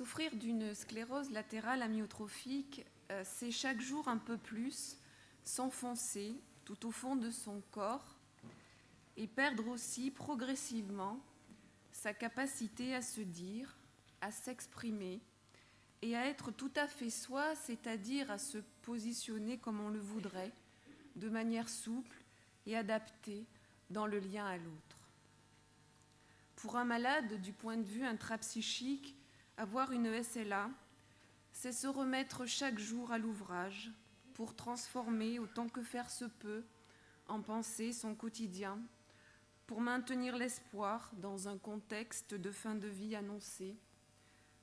Souffrir d'une sclérose latérale amyotrophique, c'est chaque jour un peu plus s'enfoncer tout au fond de son corps et perdre aussi progressivement sa capacité à se dire, à s'exprimer et à être tout à fait soi, c'est-à-dire à se positionner comme on le voudrait, de manière souple et adaptée dans le lien à l'autre. Pour un malade, du point de vue intrapsychique, avoir une SLA, c'est se remettre chaque jour à l'ouvrage pour transformer autant que faire se peut en pensée son quotidien, pour maintenir l'espoir dans un contexte de fin de vie annoncé,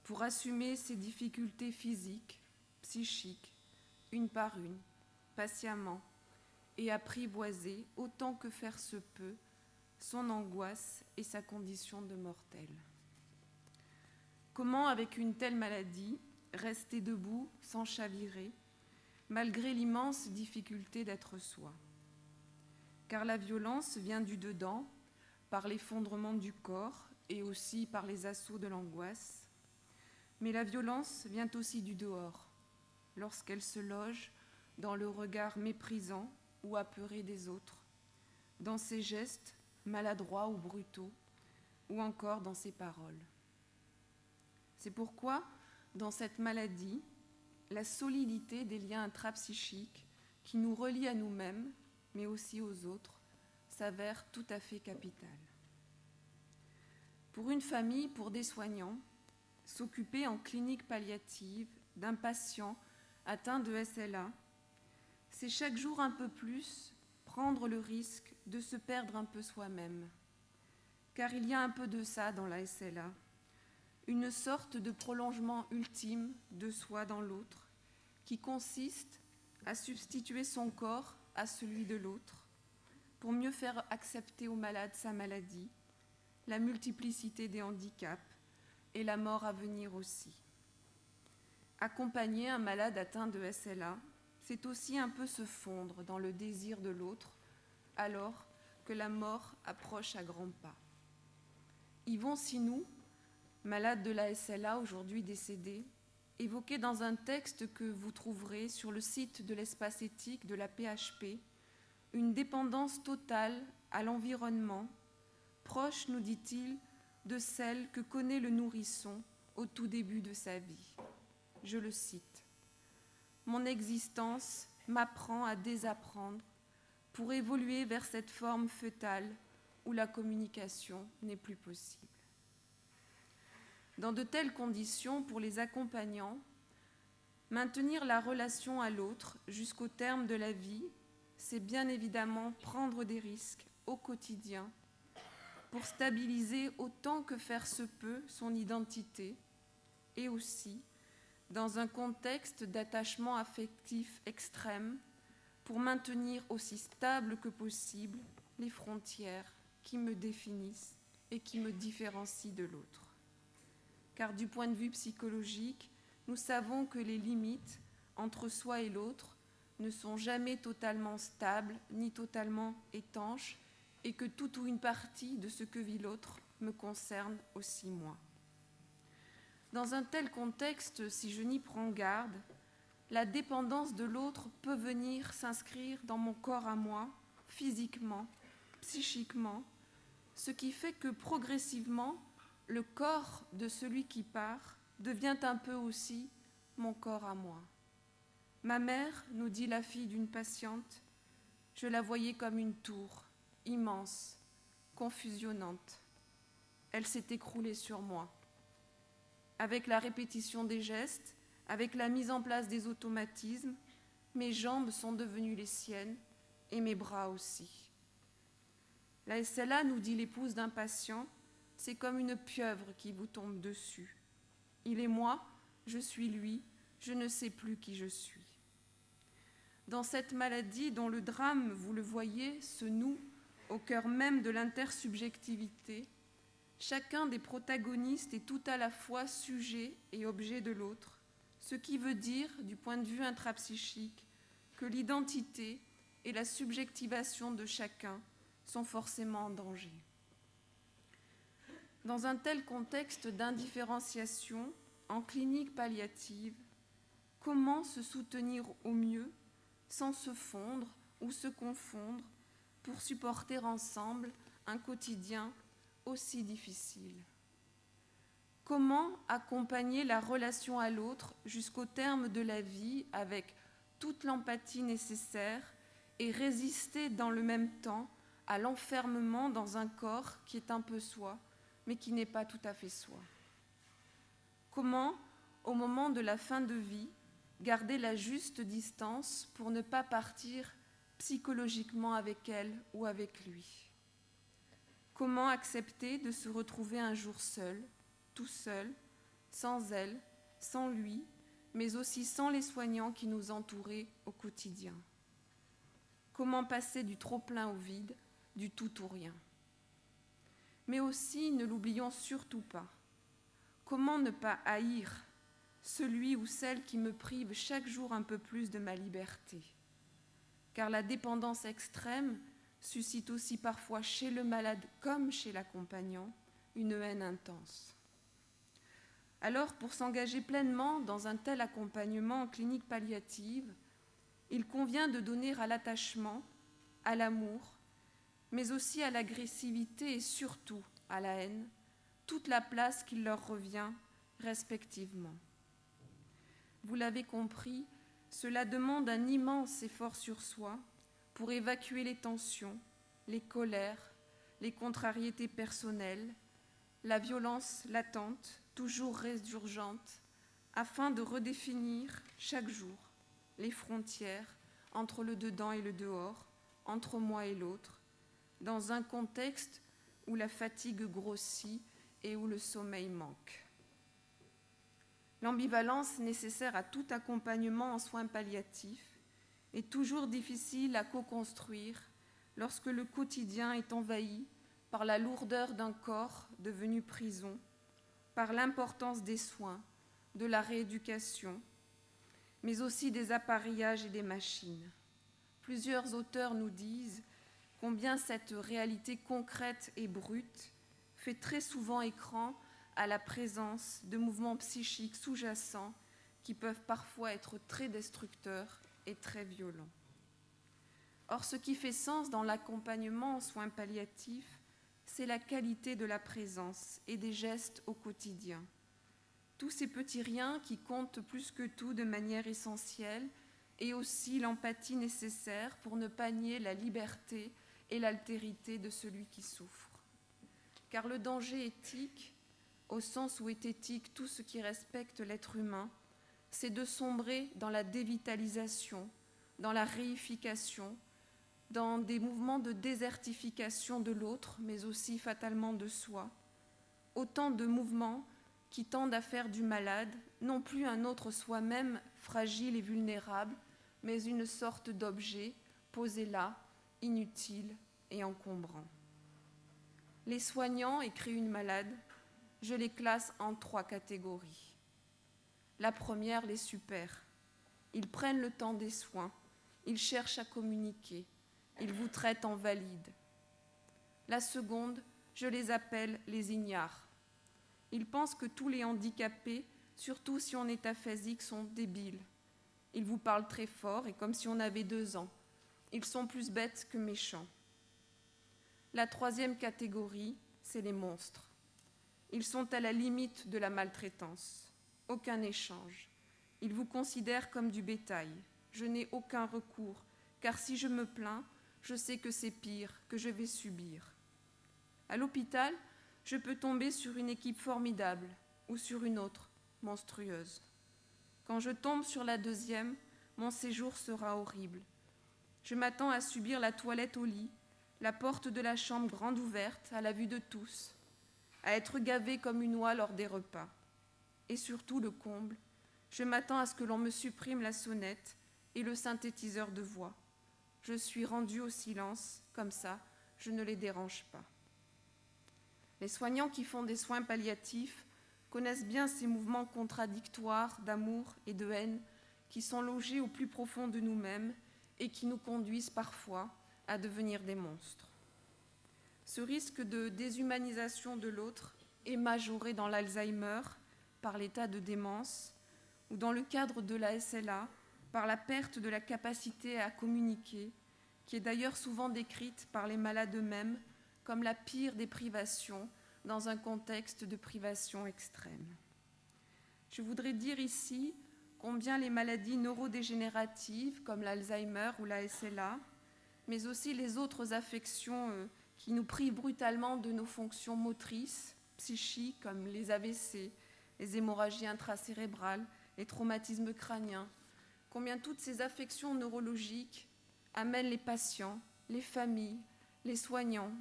pour assumer ses difficultés physiques, psychiques, une par une, patiemment, et apprivoiser autant que faire se peut son angoisse et sa condition de mortel. Comment, avec une telle maladie, rester debout sans chavirer, malgré l'immense difficulté d'être soi? Car la violence vient du dedans, par l'effondrement du corps et aussi par les assauts de l'angoisse. Mais la violence vient aussi du dehors, lorsqu'elle se loge dans le regard méprisant ou apeuré des autres, dans ses gestes maladroits ou brutaux, ou encore dans ses paroles. C'est pourquoi, dans cette maladie, la solidité des liens intrapsychiques qui nous relient à nous-mêmes, mais aussi aux autres, s'avère tout à fait capitale. Pour une famille, pour des soignants, s'occuper en clinique palliative d'un patient atteint de SLA, c'est chaque jour un peu plus prendre le risque de se perdre un peu soi-même. Car il y a un peu de ça dans la SLA, une sorte de prolongement ultime de soi dans l'autre, qui consiste à substituer son corps à celui de l'autre, pour mieux faire accepter au malade sa maladie, la multiplicité des handicaps et la mort à venir aussi. Accompagner un malade atteint de SLA, c'est aussi un peu se fondre dans le désir de l'autre, alors que la mort approche à grands pas. Yvon Sinou, malade de la SLA, aujourd'hui décédé, évoquait dans un texte que vous trouverez sur le site de l'espace éthique de la PHP une dépendance totale à l'environnement, proche, nous dit-il, de celle que connaît le nourrisson au tout début de sa vie. Je le cite. « Mon existence m'apprend à désapprendre pour évoluer vers cette forme fœtale où la communication n'est plus possible. » Dans de telles conditions, pour les accompagnants, maintenir la relation à l'autre jusqu'au terme de la vie, c'est bien évidemment prendre des risques au quotidien pour stabiliser autant que faire se peut son identité et aussi, dans un contexte d'attachement affectif extrême, pour maintenir aussi stable que possible les frontières qui me définissent et qui me différencient de l'autre. Car du point de vue psychologique, nous savons que les limites entre soi et l'autre ne sont jamais totalement stables ni totalement étanches et que toute ou une partie de ce que vit l'autre me concerne aussi moi. Dans un tel contexte, si je n'y prends garde, la dépendance de l'autre peut venir s'inscrire dans mon corps à moi, physiquement, psychiquement, ce qui fait que progressivement, le corps de celui qui part devient un peu aussi mon corps à moi. Ma mère, nous dit la fille d'une patiente, je la voyais comme une tour, immense, confusionnante. Elle s'est écroulée sur moi. Avec la répétition des gestes, avec la mise en place des automatismes, mes jambes sont devenues les siennes et mes bras aussi. La SLA, nous dit l'épouse d'un patient, c'est comme une pieuvre qui vous tombe dessus. Il est moi, je suis lui, je ne sais plus qui je suis. Dans cette maladie dont le drame, vous le voyez, se noue au cœur même de l'intersubjectivité, chacun des protagonistes est tout à la fois sujet et objet de l'autre, ce qui veut dire, du point de vue intrapsychique, que l'identité et la subjectivation de chacun sont forcément en danger. Dans un tel contexte d'indifférenciation, en clinique palliative, comment se soutenir au mieux sans se fondre ou se confondre pour supporter ensemble un quotidien aussi difficile? Comment accompagner la relation à l'autre jusqu'au terme de la vie avec toute l'empathie nécessaire et résister dans le même temps à l'enfermement dans un corps qui est un peu soi, mais qui n'est pas tout à fait soi? Comment, au moment de la fin de vie, garder la juste distance pour ne pas partir psychologiquement avec elle ou avec lui? Comment accepter de se retrouver un jour seul, tout seul, sans elle, sans lui, mais aussi sans les soignants qui nous entouraient au quotidien? Comment passer du trop-plein au vide, du tout ou rien? Mais aussi, ne l'oublions surtout pas, comment ne pas haïr celui ou celle qui me prive chaque jour un peu plus de ma liberté? Car la dépendance extrême suscite aussi parfois chez le malade comme chez l'accompagnant une haine intense. Alors, pour s'engager pleinement dans un tel accompagnement en clinique palliative, il convient de donner à l'attachement, à l'amour, mais aussi à l'agressivité et surtout à la haine, toute la place qui leur revient respectivement. Vous l'avez compris, cela demande un immense effort sur soi pour évacuer les tensions, les colères, les contrariétés personnelles, la violence latente, toujours résurgente, afin de redéfinir chaque jour les frontières entre le dedans et le dehors, entre moi et l'autre, dans un contexte où la fatigue grossit et où le sommeil manque. L'ambivalence nécessaire à tout accompagnement en soins palliatifs est toujours difficile à co-construire lorsque le quotidien est envahi par la lourdeur d'un corps devenu prison, par l'importance des soins, de la rééducation, mais aussi des appareillages et des machines. Plusieurs auteurs nous disent combien cette réalité concrète et brute fait très souvent écran à la présence de mouvements psychiques sous-jacents qui peuvent parfois être très destructeurs et très violents. Or, ce qui fait sens dans l'accompagnement en soins palliatifs, c'est la qualité de la présence et des gestes au quotidien. Tous ces petits riens qui comptent plus que tout de manière essentielle, et aussi l'empathie nécessaire pour ne pas nier la liberté et l'altérité de celui qui souffre. Car le danger éthique, au sens où est éthique tout ce qui respecte l'être humain, c'est de sombrer dans la dévitalisation, dans la réification, dans des mouvements de désertification de l'autre, mais aussi fatalement de soi. Autant de mouvements qui tendent à faire du malade non plus un autre soi-même fragile et vulnérable, mais une sorte d'objet posé là, inutile et encombrant. Les soignants, écrit une malade, je les classe en 3 catégories. La première, les super. Ils prennent le temps des soins, ils cherchent à communiquer, ils vous traitent en valide. La seconde, je les appelle les ignares. Ils pensent que tous les handicapés, surtout si on est aphasique, sont débiles. Ils vous parlent très fort et comme si on avait 2 ans. Ils sont plus bêtes que méchants. La troisième catégorie, c'est les monstres. Ils sont à la limite de la maltraitance. Aucun échange. Ils vous considèrent comme du bétail. Je n'ai aucun recours, car si je me plains, je sais que c'est pire, que je vais subir. À l'hôpital, je peux tomber sur une équipe formidable ou sur une autre, monstrueuse. Quand je tombe sur la deuxième, mon séjour sera horrible. Je m'attends à subir la toilette au lit, la porte de la chambre grande ouverte à la vue de tous, à être gavé comme une oie lors des repas. Et surtout, le comble, je m'attends à ce que l'on me supprime la sonnette et le synthétiseur de voix. Je suis rendue au silence, comme ça, je ne les dérange pas. Les soignants qui font des soins palliatifs connaissent bien ces mouvements contradictoires d'amour et de haine qui sont logés au plus profond de nous-mêmes et qui nous conduisent parfois à devenir des monstres. Ce risque de déshumanisation de l'autre est majoré dans l'Alzheimer, par l'état de démence, ou dans le cadre de la SLA, par la perte de la capacité à communiquer, qui est d'ailleurs souvent décrite par les malades eux-mêmes comme la pire des privations dans un contexte de privation extrême. Je voudrais dire ici combien les maladies neurodégénératives comme l'Alzheimer ou la SLA, mais aussi les autres affections qui nous privent brutalement de nos fonctions motrices, psychiques, comme les AVC, les hémorragies intracérébrales, les traumatismes crâniens, combien toutes ces affections neurologiques amènent les patients, les familles, les soignants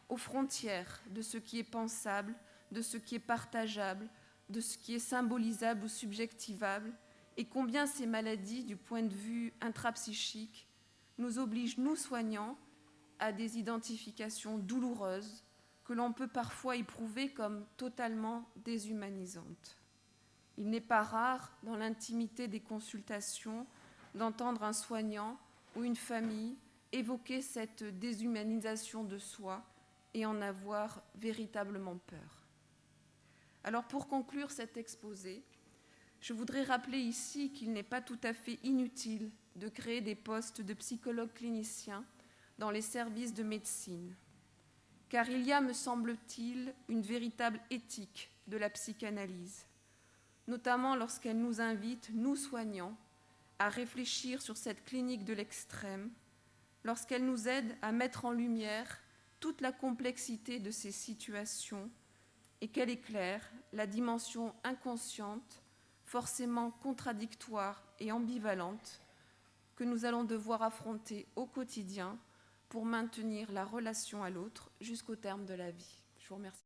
aux frontières de ce qui est pensable, de ce qui est partageable, de ce qui est symbolisable ou subjectivable, et combien ces maladies, du point de vue intrapsychique, nous obligent, nous soignants, à des identifications douloureuses que l'on peut parfois éprouver comme totalement déshumanisantes. Il n'est pas rare, dans l'intimité des consultations, d'entendre un soignant ou une famille évoquer cette déshumanisation de soi et en avoir véritablement peur. Alors pour conclure cet exposé, je voudrais rappeler ici qu'il n'est pas tout à fait inutile de créer des postes de psychologues cliniciens dans les services de médecine, car il y a, me semble-t-il, une véritable éthique de la psychanalyse, notamment lorsqu'elle nous invite, nous soignants, à réfléchir sur cette clinique de l'extrême, lorsqu'elle nous aide à mettre en lumière toute la complexité de ces situations et qu'elle éclaire la dimension inconsciente, forcément contradictoire et ambivalente, que nous allons devoir affronter au quotidien pour maintenir la relation à l'autre jusqu'au terme de la vie. Je vous remercie.